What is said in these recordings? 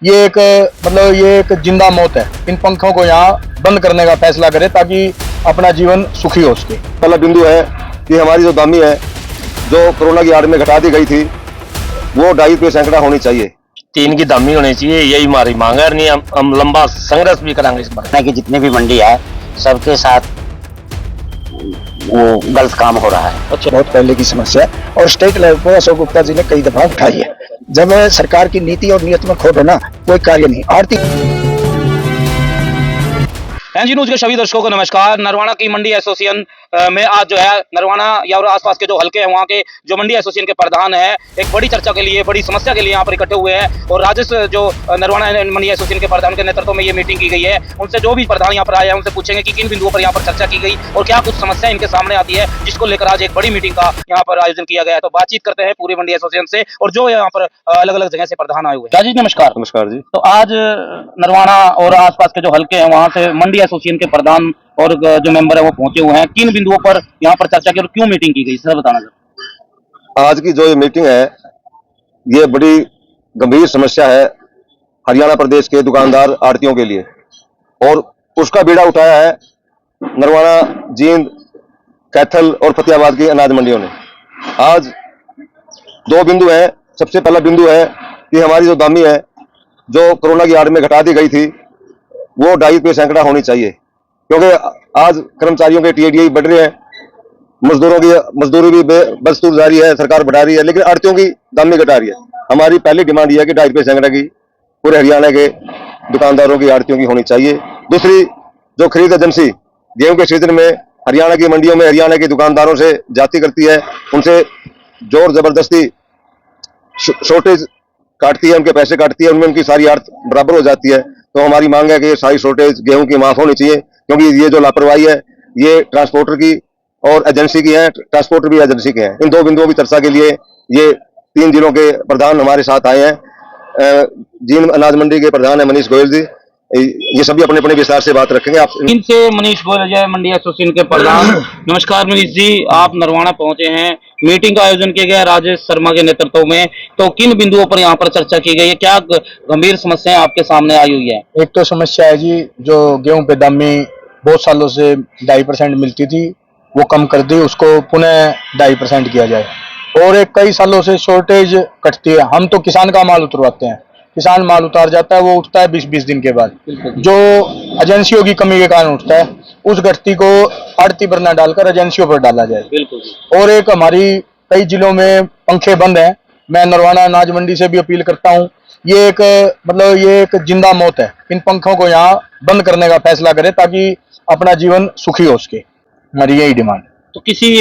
ये एक मतलब ये एक जिंदा मौत है। इन पंखों को यहाँ बंद करने का फैसला करे ताकि अपना जीवन सुखी हो सके। पहला बिंदु है कि हमारी जो दामी है जो कोरोना की आड़ में घटा दी गई थी वो 2.5 सैकड़ा होनी चाहिए। 3 की दामी होनी चाहिए, यही हमारी मांग है। नहीं हम लंबा संघर्ष भी करेंगे इस बार कि जितने भी मंडी है सबके साथ वो गलत काम हो रहा है। अच्छा, बहुत पहले की समस्या है और स्टेट लेवल पर अशोक गुप्ता जी ने कई दफा उठाई है। जब सरकार की नीति और नियत में खोट है ना, कोई कार्य नहीं। आर्थिक एनजी न्यूज के सभी दर्शकों को नमस्कार। नरवाना की मंडी एसोसिएशन में आज जो है नरवाना या और आसपास के जो हलके हैं वहाँ के जो मंडी एसोसिएशन के प्रधान है एक बड़ी चर्चा के लिए, बड़ी समस्या के लिए यहाँ पर इकट्ठे हुए हैं। और राजेश जो नरवाना मंडी एसोसिएशन के प्रधान के नेतृत्व में ये मीटिंग की गई है, उनसे जो भी प्रधान यहाँ पर आए हैं उनसे पूछेंगे कि किन बिंदुओं पर यहाँ पर चर्चा की गई और क्या कुछ समस्या इनके सामने आती है, जिसको लेकर आज एक बड़ी मीटिंग का यहाँ पर आयोजन किया गया है। तो बातचीत करते हैं पूरी मंडी एसोसिएशन से और जो यहाँ पर अलग अलग जगह से प्रधान आए हुए हैं। राजेश नमस्कार। नमस्कार जी। तो आज नरवाना और आसपास के जो हलके हैं वहाँ से मंडी एसोसिएशन के प्रधान और जो मेंबर है वो पहुंचे हुए हैं। किन बिंदुओं पर यहाँ पर चर्चा की और क्यों मीटिंग की गई, सर बताना सर। आज की जो ये मीटिंग है ये बड़ी गंभीर समस्या है हरियाणा प्रदेश के दुकानदार आड़तियों के लिए और उसका बीड़ा उठाया है नरवाना, जींद, कैथल और फतेहाबाद की अनाज मंडियों ने। आज 2 बिंदु हैं। सबसे पहला बिंदु है कि हमारी जो दामी है जो कोरोना की आड़ में घटा दी गई थी वो 2.5 सैकड़ा होनी चाहिए, क्योंकि आज कर्मचारियों के टीएडीए बढ़ रहे हैं, मजदूरों की मजदूरी भी बदस्तूर जारी है, सरकार बढ़ा रही है, लेकिन आड़तियों की दामी घटा रही है। हमारी पहली डिमांड यह है कि 2.5 सैकड़ा की पूरे हरियाणा के दुकानदारों की आड़तियों की होनी चाहिए। दूसरी, जो खरीद एजेंसी गेहूं के सीजन में हरियाणा की मंडियों में हरियाणा के दुकानदारों से जाती करती है, उनसे जोर जबरदस्ती शॉर्टेज काटती है, उनके पैसे काटती है, उनमें उनकी सारी आड़त बराबर हो जाती है। तो हमारी मांग है कि ये सारी शॉर्टेज गेहूं की माफ होनी चाहिए, क्योंकि ये जो लापरवाही है ये ट्रांसपोर्टर की और एजेंसी की है, ट्रांसपोर्टर भी एजेंसी के हैं। इन 2 बिंदुओं की चर्चा के लिए ये 3 जिलों के प्रधान हमारे साथ आए हैं। जींद अनाज मंडी के प्रधान है मनीष गोयल जी, ये सभी अपने अपने विस्तार से बात रखेंगे। आप इनसे मनीष गोयल है मंडी एसोसिएशन के प्रधान। नमस्कार मनीष जी, आप नरवाना पहुंचे हैं, मीटिंग का आयोजन किया गया राजेश शर्मा के नेतृत्व में। तो किन बिंदुओं पर यहाँ पर चर्चा की गई है, क्या गंभीर समस्याएं आपके सामने आई हुई है? एक तो समस्या है जी, जो गेहूं पे दामी बहुत सालों से 2.5% मिलती थी वो कम कर दी, उसको पुनः 2.5% किया जाए। और एक कई सालों से शॉर्टेज कटती है। हम तो किसान का माल उतरवाते हैं, किसान माल उतार जाता है, वो उठता है 20-20 दिन के बाद, जो एजेंसियों की कमी के कारण उठता है। उस घटती को आड़ती पर न डालकर एजेंसियों पर डाला जाए। बिल्कुल। और एक हमारी कई जिलों में पंखे बंद हैं। मैं नरवाना अनाज मंडी से भी अपील करता हूँ, ये एक मतलब ये एक जिंदा मौत है। इन पंखों को यहाँ बंद करने का फैसला करे ताकि अपना जीवन सुखी हो सके। हमारी यही डिमांड है। तो किसी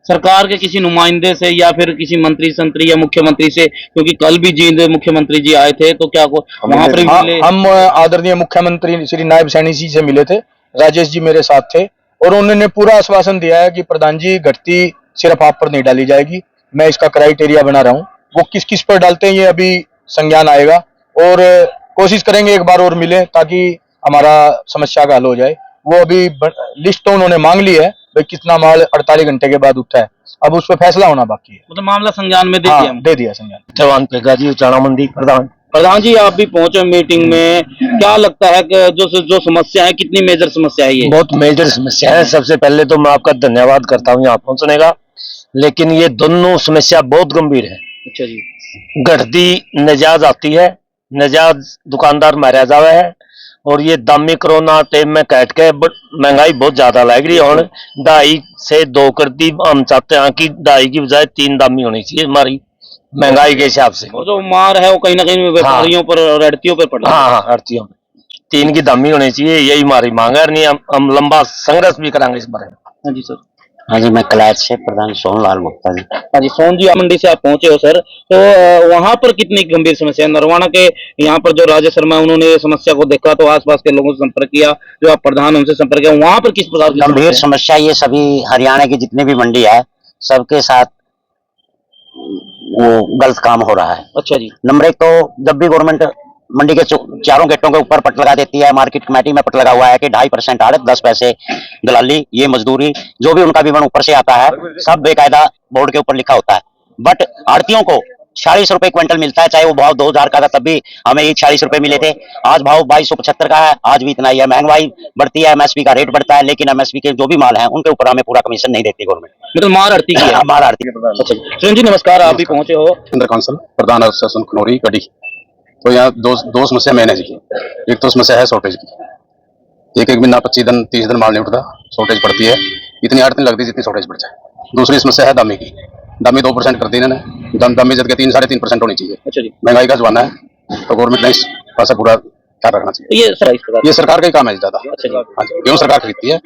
सरकार के किसी नुमाइंदे से या फिर किसी मंत्री संतरी या मुख्यमंत्री से, क्योंकि कल भी जींद मुख्यमंत्री जी आए थे, तो क्या वहां पर मिले? हम आदरणीय मुख्यमंत्री श्री नायब सैनी जी से मिले थे, राजेश जी मेरे साथ थे और उन्होंने पूरा आश्वासन दिया है कि प्रधान जी घटती सिर्फ आप पर नहीं डाली जाएगी, मैं इसका क्राइटेरिया बना रहा हूँ। वो किस किस पर डालते हैं ये अभी संज्ञान आएगा और कोशिश करेंगे एक बार और मिले ताकि हमारा समस्या का हल हो जाए। वो अभी लिस्ट तो उन्होंने मांग ली है, भाई कितना माल 48 घंटे के बाद उठता है, अब उस पर फैसला होना बाकी है। मतलब मामला संज्ञान में दे दिया संज्ञान। जवान पेगा जी, उचाना मंडी प्रधान। प्रधान जी, आप भी पहुंचे मीटिंग में, क्या लगता है कि जो समस्या है, कितनी मेजर समस्या है ये? बहुत मेजर समस्या है। सबसे पहले तो मैं आपका धन्यवाद करता हूँ यहाँ पहुंचने का, लेकिन ये दोनों समस्या बहुत गंभीर है। अच्छा जी। घटती नजायज आती है, नजायज दुकानदार मारा जावा है और ये दामी कोरोना टाइम में कट के महंगाई बहुत ज्यादा लग रही है। और 2.5 से 2 कर दी। हम चाहते हैं कि 2.5 की बजाय 3 दामी होनी चाहिए हमारी महंगाई के हिसाब से। और जो मार है वो कहीं ना कहीं व्यापारियों पर और आड़तियों पर पड़ रहा है। हाँ, आड़तियों में 3 की दामी होनी चाहिए, यही हमारी मांग है। नहीं हम लंबा संघर्ष भी करेंगे इस बारे में। हाँ जी सर। हाँ जी, मैं कलायत से प्रधान सोनलाल गुप्ता जी। हाँ जी, सोन जी, मंडी से आप पहुंचे हो सर, तो वहां पर कितनी गंभीर समस्या है? नरवाना के यहाँ पर जो राजेश शर्मा उन्होंने समस्या को देखा तो आसपास के लोगों से संपर्क किया, जो आप प्रधान उनसे संपर्क किया, वहां पर किस प्रकार की गंभीर समस्या ये सभी हरियाणा की जितने भी मंडी है सबके साथ वो गलत काम हो रहा है। अच्छा जी। नंबर 1 तो जब भी गवर्नमेंट मंडी के चारों गेटों के ऊपर पट लगा देती है, मार्केट कमेटी में पट लगा हुआ है कि 2.5% आड़त, 10 पैसे दलाली, ये मजदूरी, जो भी उनका विवरण ऊपर से आता है सब बेकायदा बोर्ड के ऊपर लिखा होता है। बट आड़तियों को 40 रुपए क्विंटल मिलता है, चाहे वो भाव 2000 का था तब भी हमें ये 40 रुपए मिले थे। आज भाव 2275 का है, आज भी इतना ही है। महंगाई बढ़ती है, एमएसपी का रेट बढ़ता है, लेकिन एमएसपी के जो भी माल है उनके ऊपर हमें पूरा कमीशन नहीं देती गवर्नमेंट। मतलब मार आड़ती की है। मार आड़ती अच्छा सुरेंद्र जी नमस्कार, आप भी पहुंचे हो। इंद्र कांसल प्रधान शासन खनौरी गढ़ी। तो यहाँ दो समस्या मैनेज की। एक तो समस्या है शॉर्टेज की, एक महीना 25 दिन 30 दिन माल नहीं उठता, शॉर्टेज पड़ती है, इतनी आड़त नहीं लगती जितनी शॉर्टेज बढ़ जाए। दूसरी समस्या है दामी की, दामी 2% कर दी इन्होंने, दामी जब के 3-3.5% होनी चाहिए। अच्छा जी, महंगाई का जमाना है, तो गवर्नमेंट ने इस पासा पूरा ख्याल रखना चाहिए। ये ये सरकार का ही काम है ज्यादा। अच्छा जी, हाँ जी, क्यों सरकार खरीदती है।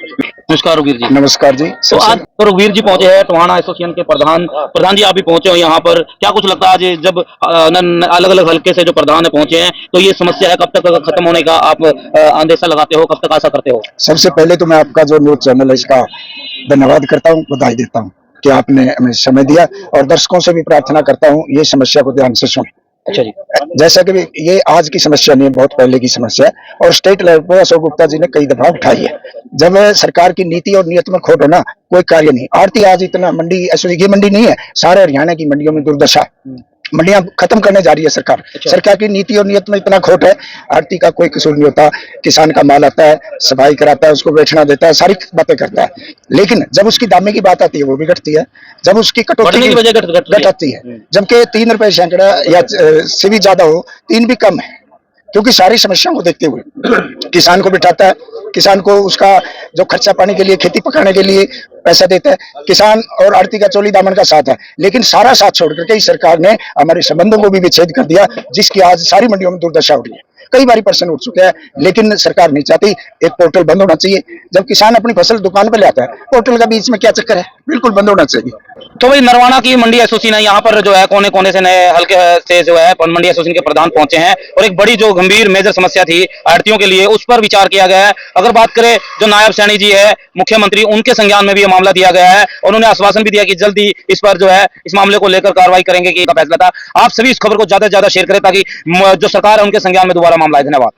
नमस्कार रघुवीर जी। नमस्कार जी। तो आज रघुवीर जी पहुंचे हैं टोहाना एसोसिएशन के प्रधान जी आप भी पहुंचे हो यहाँ पर। क्या कुछ लगता है आज जब अलग अलग हल्के से जो प्रधान है पहुंचे हैं, तो ये समस्या है कब तक खत्म होने का आप अंदेशा लगाते हो, कब तक आशा करते हो? सबसे पहले तो मैं आपका जो न्यूज चैनल है इसका धन्यवाद करता हूँ, बधाई देता हूँ कि आपने हमें समय दिया, और दर्शकों से भी प्रार्थना करता हूँ ये समस्या को ध्यान से सुने। अच्छा जी, जैसा कि ये आज की समस्या नहीं है, बहुत पहले की समस्या है, और स्टेट लेवल पर अशोक गुप्ता जी ने कई दफा उठाई है। जब सरकार की नीति और नियत में खोट हो ना, कोई कार्य नहीं। आरती आज इतना मंडी, ये मंडी नहीं है, सारे हरियाणा की मंडियों में दुर्दशा, मंडियां खत्म करने जा रही है सरकार। सरकार की नीति और नियत में इतना खोट है, आरती का कोई कसूर नहीं होता। किसान का माल आता है, सफाई कराता है, उसको बेचना देता है, सारी बातें करता है, लेकिन जब उसकी दामे की बात आती है वो भी घटती है, जब उसकी कटौती की वजह घटाती है, जबकि 3 रुपए सैकड़ा या से भी ज्यादा हो, 3 भी कम है, क्योंकि सारी समस्याओं को देखते हुए किसान को बिठाता है, किसान को उसका जो खर्चा पाने के लिए, खेती पकाने के लिए पैसा देता है। किसान और आड़ती का चोली दामन का साथ है, लेकिन सारा साथ छोड़ करके इस सरकार ने हमारे संबंधों को भी विच्छेद कर दिया, जिसकी आज सारी मंडियों में दुर्दशा हो रही है। कई बार प्रश्न उठ चुके हैं, लेकिन सरकार नहीं चाहती। एक पोर्टल बंद होना चाहिए, जब किसान अपनी फसल दुकान पर ले आता है, पोर्टल का बीच में क्या चक्कर है, बिल्कुल बंद होना चाहिए। तो भाई नरवाना की मंडी एसोसिएशन है, यहाँ पर जो है कोने कोने से नए हल्के से जो है मंडी एसोसिएशन के प्रधान पहुंचे हैं, और एक बड़ी जो गंभीर मेजर समस्या थी आड़तियों के लिए, उस पर विचार किया गया है। अगर बात करें जो नायब सैनी जी है मुख्यमंत्री, उनके संज्ञान में भी ये मामला दिया गया है, और उन्होंने आश्वासन भी दिया कि जल्द ही इस पर जो है इस मामले को लेकर कार्रवाई करेंगे, कि फैसला था। आप सभी इस खबर को ज्यादा से ज्यादा शेयर करें ताकि जो सरकार है उनके संज्ञान में दोबारा मामला है। धन्यवाद।